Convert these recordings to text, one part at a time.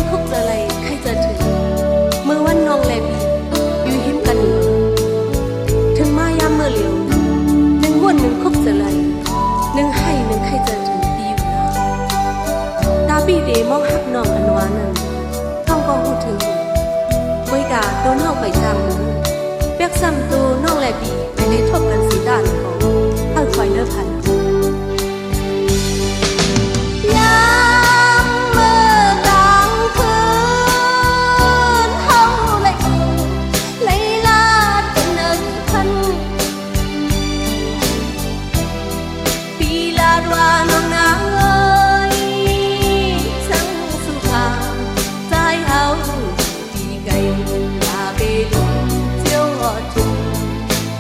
คุกจะไรใครจะถึงเมื่อวันน้องแลบีอยู่หิมกันเหนือถึงมายามเมื่อเหลียวหนึ่งวันหนึ่งคุกจะไรหนึ่งให้หนึ่งใครจะถึงปีอยู่นะตาบีเดมองหักน้องอันวานั้นท้องก็หูถึงไว้กาโดนห้องไปจำมือเปียกซ้ำตัวน้องแลบีไปเลยทบกันสีด้านของเอาคอยเนื้อพัน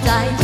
在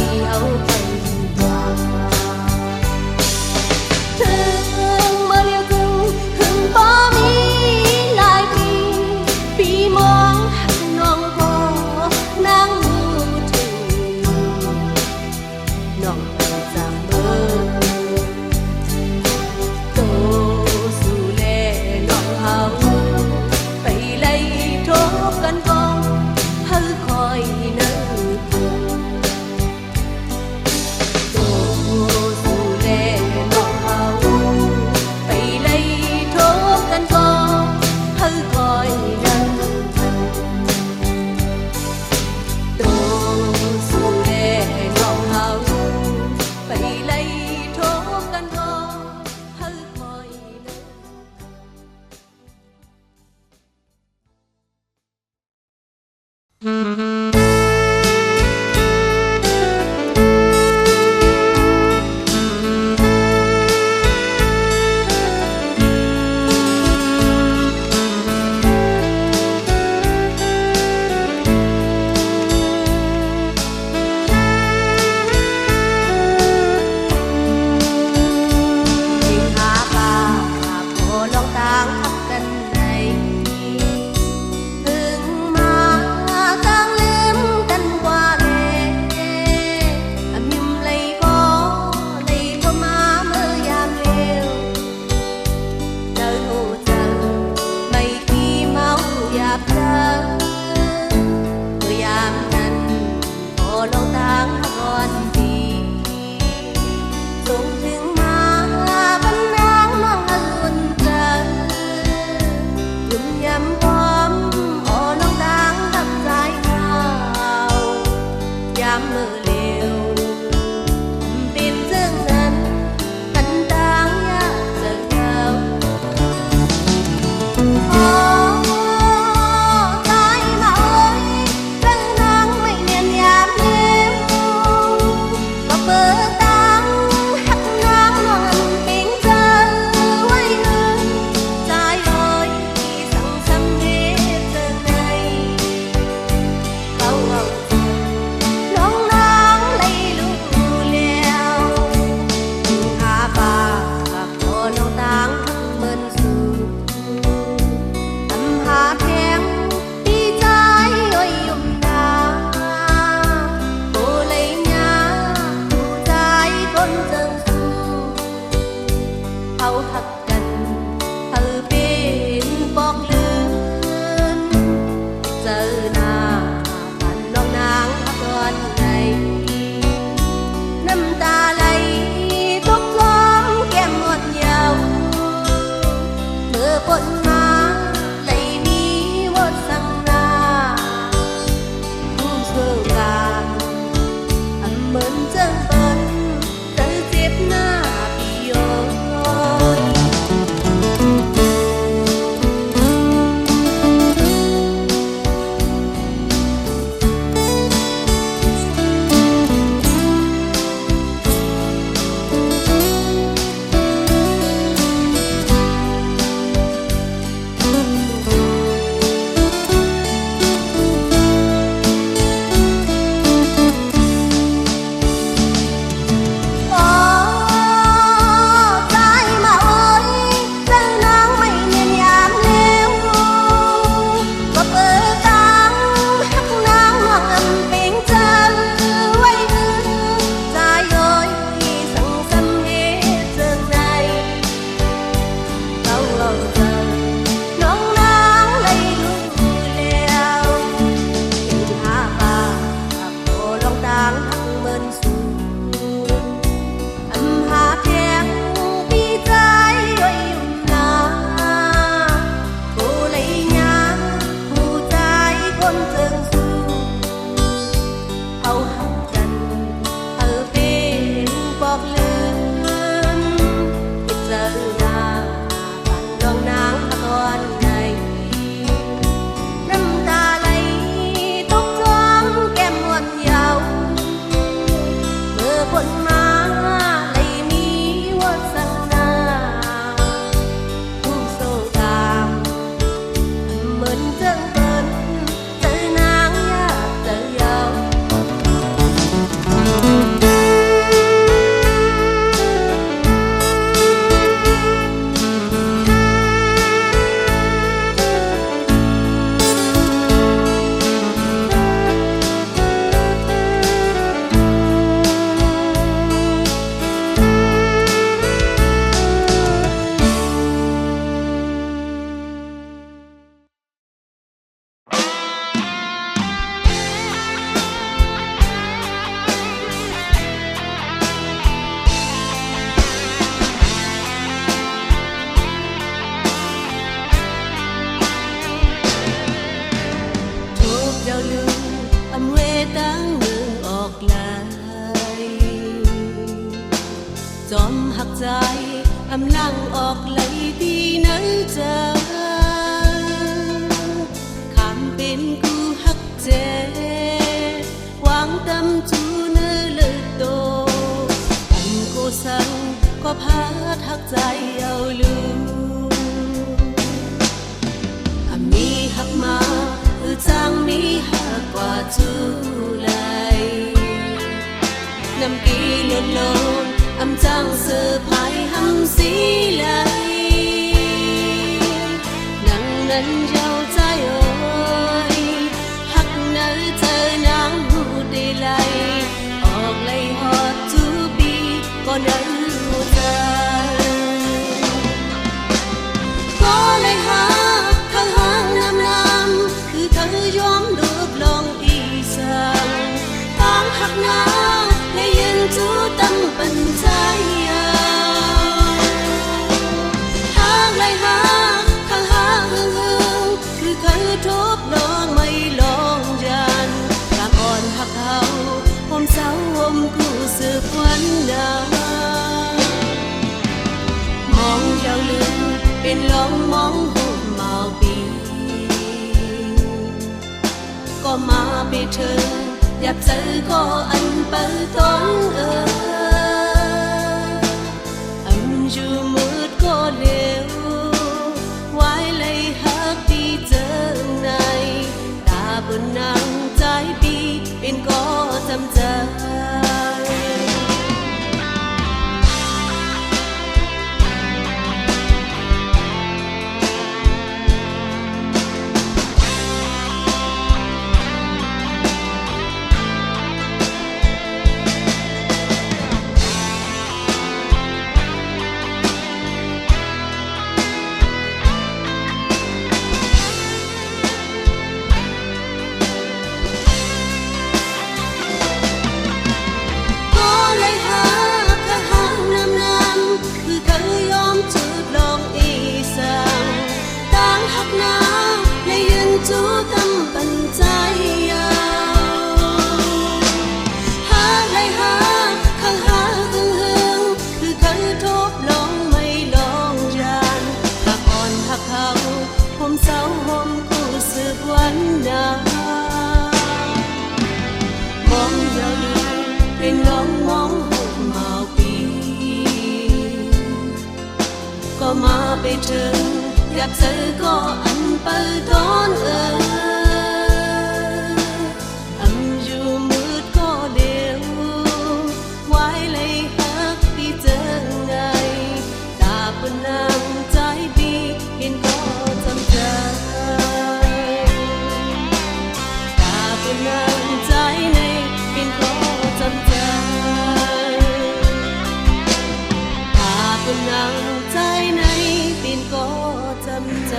ใจอำลังออกไหลที่นั้นเจอคำเป็นกูฮักเจวางตำจูเนื้อเลือดโตอันกูสั่งก็พาทักใจเอาลืมมีหักมาคือจังมีหักกว่าจูเลยน้ำกีเลือดลงอำจังเสือภายหำสีไหลนังนั้นเย้าใจโอ้ยหักเนื้อเจอนางหูได้ไหลออกไหลหอดจูบีก็นั้นหัวใจก็เลยหาข้างห้างน้ำคือเธอยอมลูบลงอีสังตั้งหักน้ำให้ยืนจูตั้งปัญใจหากเลยหาข้างห้างคือเคยทบลองไม่ลองยันกางอ่อนหักเขาผมเศร้าผมกูสืบวันนามองเจ้าลืมเป็นลองมองหุ่มเมาปีก็มาไปเธออยากเจอก็อันเปิดต้นอันอยู่มืดก็เร็วไว้เลยหักที่เจอในตาบนนางใจปีเป็นก็จำใจจูตั้งปัญใจหาเลยหาข้างหาตึงหึงคือเคยทบลองไม่ลองยันหักอ่อนหักเขาผมเศร้าผมกูสืบวันนามองเจ้าลืมเป็นลองมองหุบเมาปีก็มาไปถึงอยากเจอก็อันเปิดต้นอำอยู่มืดก็เดียวไว้เลยหักที่เจอไงตาปนนางใจปีเห็นก็จำใจตาปนนางใจในเห็นก็จำใจตาปนนางใจในเป็นก็จำใจ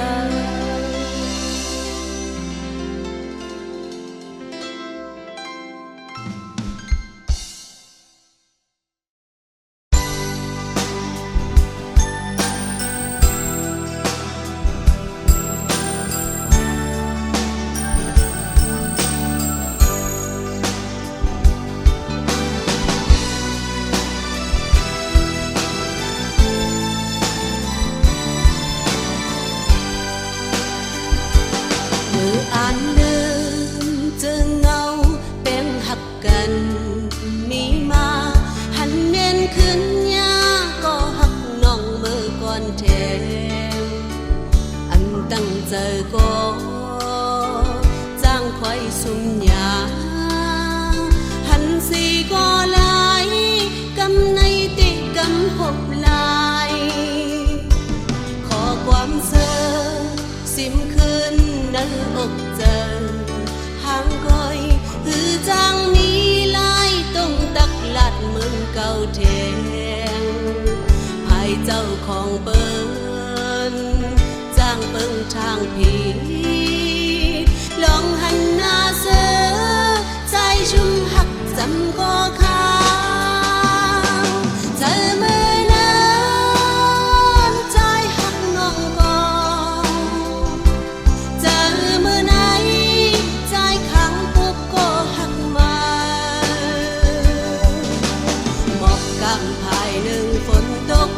มีมาหันเน้นขึ้นยาก็หักน้องเมื่อก่อนแทงอันตั้งใจก็จ้างควายสุ่มยาหันสีก็ลายกำในติกำหบลายขอความเสื่อสิมขึ้นในอกเจอห่างก้อยคือจังมีต้องตักลัดมึงเก่าแทงให้เจ้าของเปิ้นจ้างเปิ้งทางผีลองหันหน้าเสือใจชุ่มหักจำก็ค้างเจอมือนั้นใจหักน้องก่อนเจอมือไหนใจขังปุ๊บก็หักมาหมอกกำภายหนึ่งฝนตก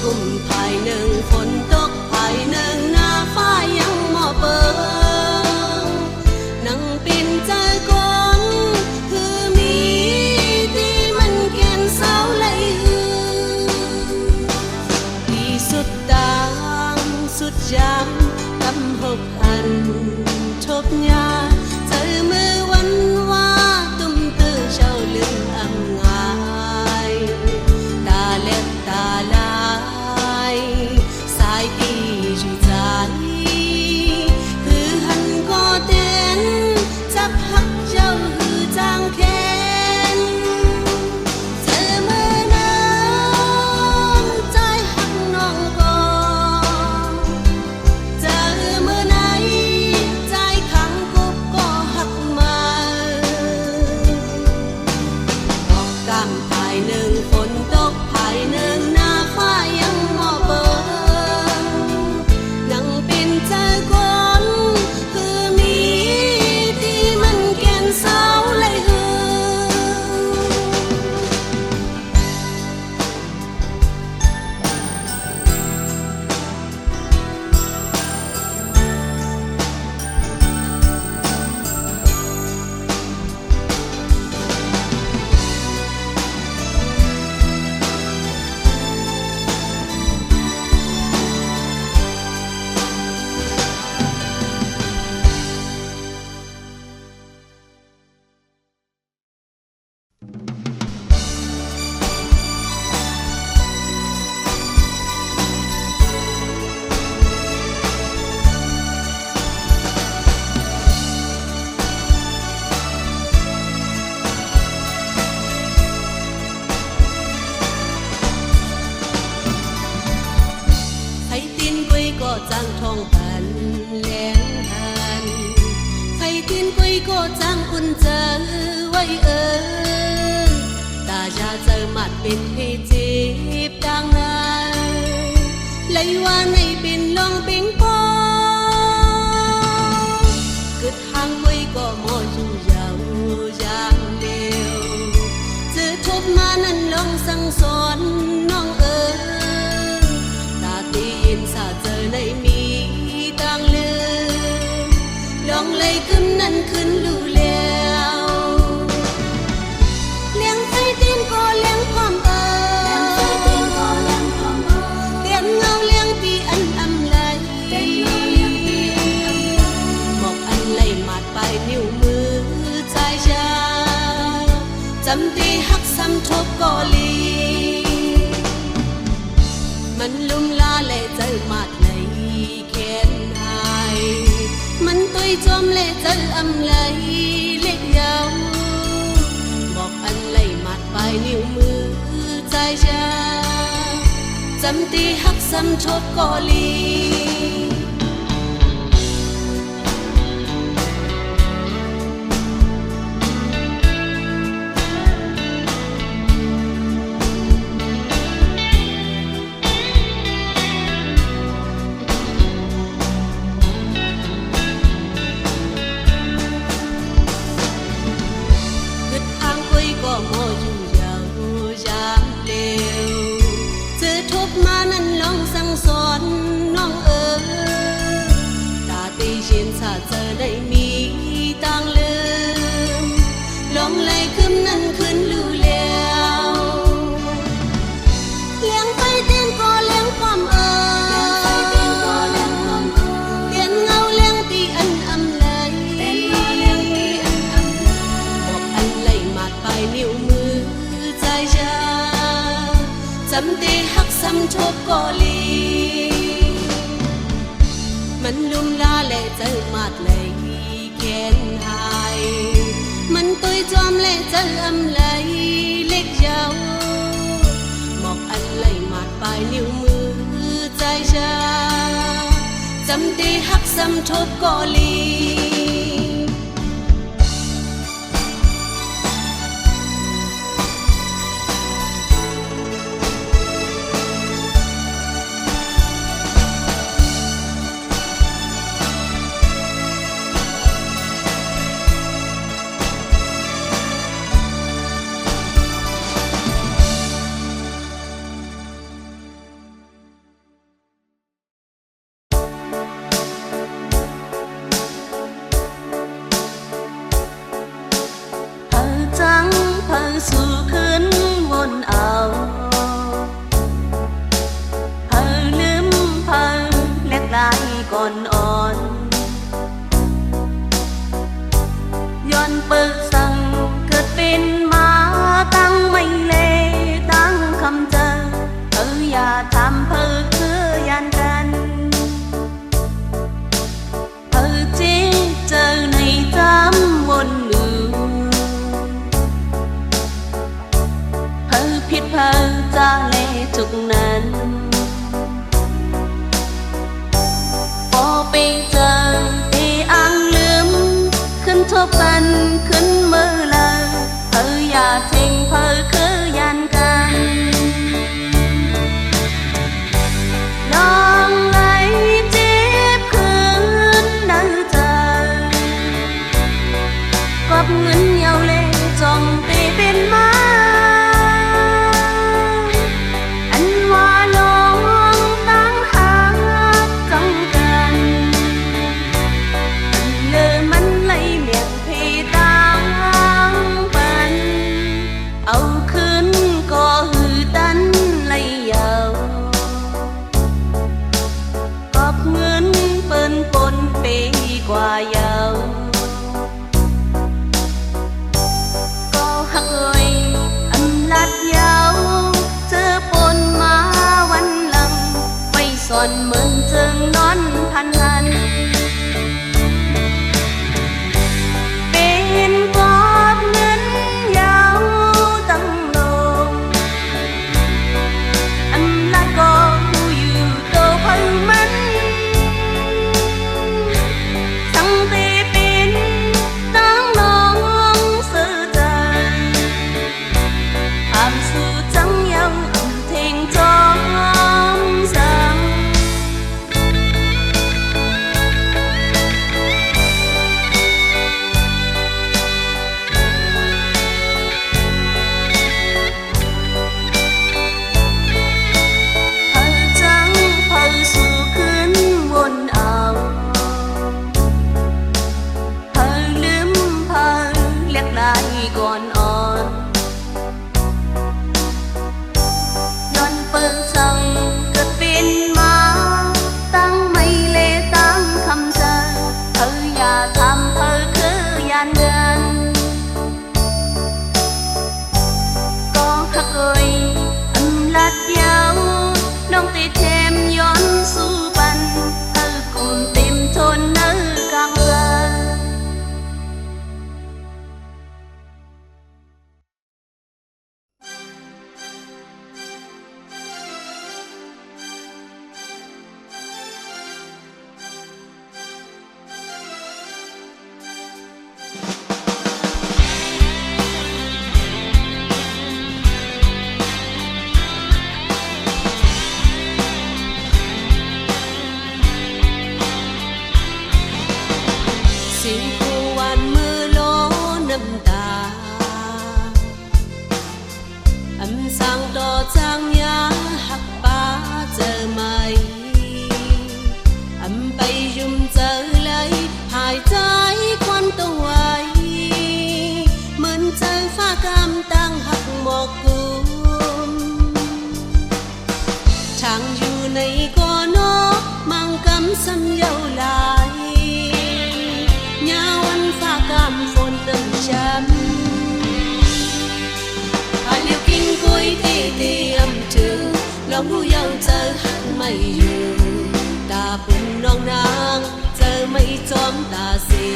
กุมภายหนึ่งฝนตกภายหนึ่งหน้าฟ้ายังหมอเปิงนั่งปิ่นใจก่อนคือมีที่มันแก่นเสาเลยที่สุดดังสุดยามกำหกหันทบยาเจอมือวันว่าตุ้มตื้อเจ้าลืมอำงายตาเล็บตาลายสายปีจุใจคือหันก็เต้นจับหักเจ้าคือจางแค้นเจอมือนั้นใจหักน้องก่อนเจอมือไหนใจขังกุบก็หักมาออกกำภายหนึ่งฝนตกภายหนึ่งหน้าฟ้ายังหมอเปิงนั่งเป็นใจก่อนคือมีที่มันแก่นเสาเลยไข่ตีนกุยก็จังทองพันแหลงหันไข่ตีนกุยก็จังอุ่นเจอไว้ตาจะเจอมัดเป็นให้จีบดังนั้นเลยว่าในเป็นลองปิงปองกึดหางกุยก็โมอยู่ยาวยามเดียวจะทบมานั้นลองสั่งสอนน้องตาตียินสาเจอในมีต่างเลือลองเลยขึ้นนั้นขึ้นรู้แล้วเลี้ยงไฟตีนก็เลี้ยงความเตียนเงาเลี้ยงปีอันอำไรบอกอันไหลมาดไปนิ้วมือใจชาจำตีหักซ้ำทบก็ลีมันลุ่มลาและเจอมาดในแขนหายมันตุยจมและเจออำไหลเล็กยาวบอกอันไหลมาดไปนิ้วมือใจชาจำตีหักซ้ำทบก็ลีก็โมอยู่ยาวยามเร็วจะทบมานั้นลองสั่งสอนน้องตาตีชินสาเจอได้มีต่างลืมลองไล่ขึ้นนั้นขึ้นรู้แล้วเลี้ยงไปเต้นก็เลี้ยงความเตียนเงาเลี้ยงตีอันอำเลยบอกอันไหลมาดไปนิ้วมือใจชาจำตีหักซ้ำทบก็ลีมันลุ่มลาและเจอมาดเลยแขนหายมันตุยจอมและเจออำไหลเล็กยาวบอกอันไหลมาดไปนิ้วมือใจชาจำตีหักซ้ำทบก็ลี อ่อนย้อนเปิดสั่งเกิดเป็นมาตั้งไม่เลตั้งคำเจออย่าทำคือยันกันจริงเจอในจำวนลืมผิดจะเลทุกนั้นพอไปเจอที่อ่างลืมขึ้นทบกันขึ้นมือเลยอย่าทิ้งคือยันกันลองไหลจีบคืนนั่งเจอกอบเงินเยาเล่จองตีเป็นมากว่าเยาวก็หักเอ่ยอันลัดยาวเจอปนมาวันหลังไม่สอนเหมือนเจิงนอนพันหันเป็นกอบเงินยาวตั้งโลงอันลัดก็อยู่โตพังมันก่อนอ่อนย้อนเปิดสั่งเกิดเป็นมาตั้งไม่เลตั้งคำเจออย่าทำคือยันเงินก็หักเอ่ยอันลัดยาวน้องตีเทมย้อนสู้ปันกลุ่มเต็มทนกลางเงินsang đò trang nhã hắc ba giờ mày bay dùng giờ lấy hai trái quan tông hoài mơn chơi pha cam tăng hắc một cung chàng dù này có nó mang cắm xăm dâu lại nhau ăn pha cam phồn đầm chăm liều kinh cối tì âm trường lòng nu yang chờ hát mây dù ta bùn non nang chờ mây chóm ta xì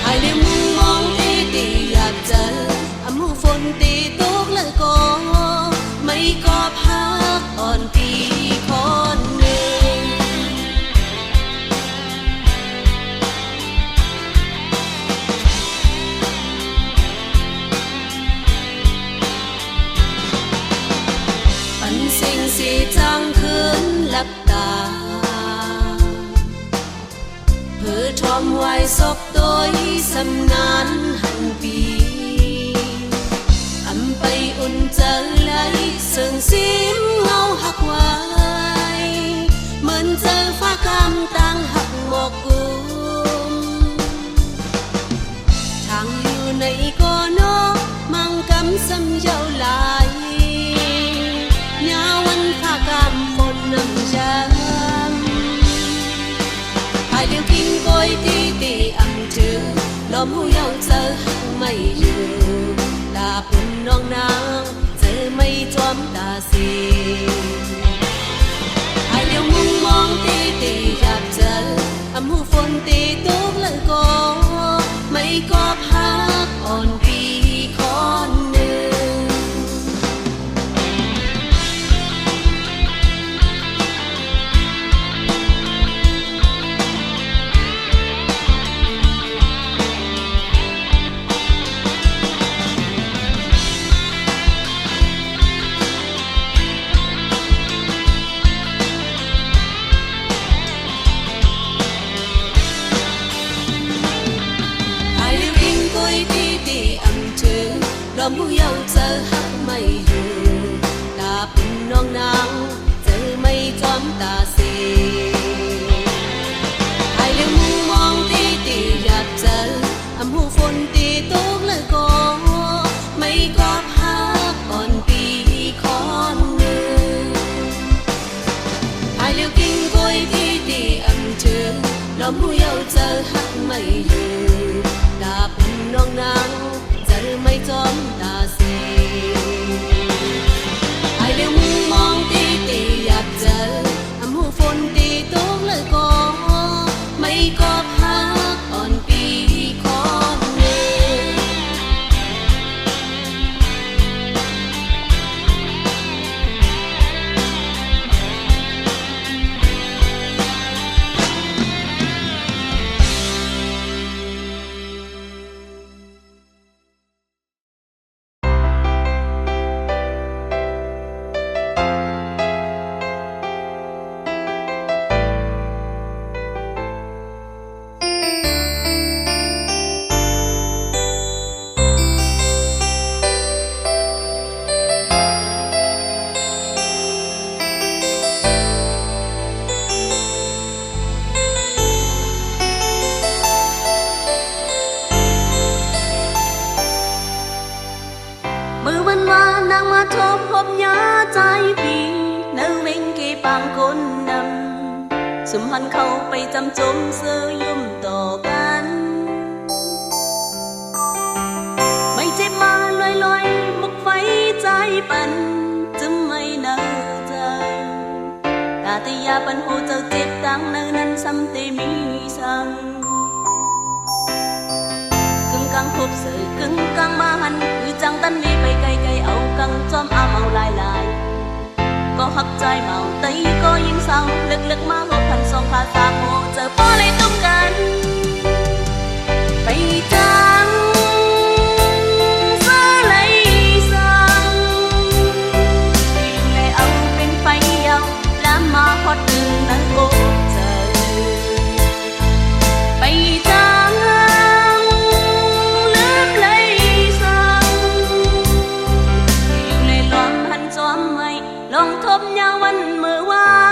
hai liều mung mong tì hạt chờ âm mu phồn tì tốt lời có mây cọp hát on tì con sinh si trang khướn lấp tà hứa tròn hoài sọc tối xâm nán hạnh bì bay ôn trở lại sương xím ngâu hạc hoài mơn giờ pha cam tăng hạc một cung thằng yêu này có nó mang cắm xâm dâu lại nhau anh pha cam phồn nằm giam อมหูยาวเจอหักไม่อยู่ตาปุ่นน้องนางเจอไม่จอมตาสีไอเดียวมุงมองตีตีอยากเจออำหูฝนตีตุกเลยก็ไม่ก็พักอ่อนปีคอนหนึ่งลมหูยาวเจอหักไม่อยู่ตาปุ่นน้องนางเจอไม่จอมตาสีไอเลี้ยวมุงมองตีตีอยากเจออำหูฝนตีตกเลยก็ไม่ก็พักอ่อนปีคอนหนึ่งไอเลี้ยวกิ่งกล้วยตีตีอำเจอลมหูยาวเจอหักไม่อยู่ตาปุ่นน้องนางไม่จอมตาสีไอเดียวมุงมองตีตีอยากเจออำหูฝนตีตกเลยก็ไม่ก็พักอ่อนปีคอนหนึ่งมือวันวานางมาทบพบยาใจพี่เนื้อเวงกีปางคนนำสุมหันเข้าไปจำจมเสื้อยุ่มต่อกันไม่เจ็บมาลอยมุกไฟใจปันจึงไม่เน่าใจตาติยาปันหูเจ้าเจ็บดังเนื้อนั้นซ้ำเตมีซ้ำกึ่งกลางพบเสือกึ่งกลางมาหันคือจังตันลีไปไกลๆเอากังจอมอ้ำเอาลายก็หักใจเมาตีก็ยิ่งเศร้าลึกๆมาหกพันสองภาษาโมเจอพ่อเลยต้องกันไปจังซาเลยสั่งอยู่เลยเอาเป็นไฟยาวแล้วมาฮอดดึงนั่งโกเจอไปจังลองทบยาวันเมื่อวาน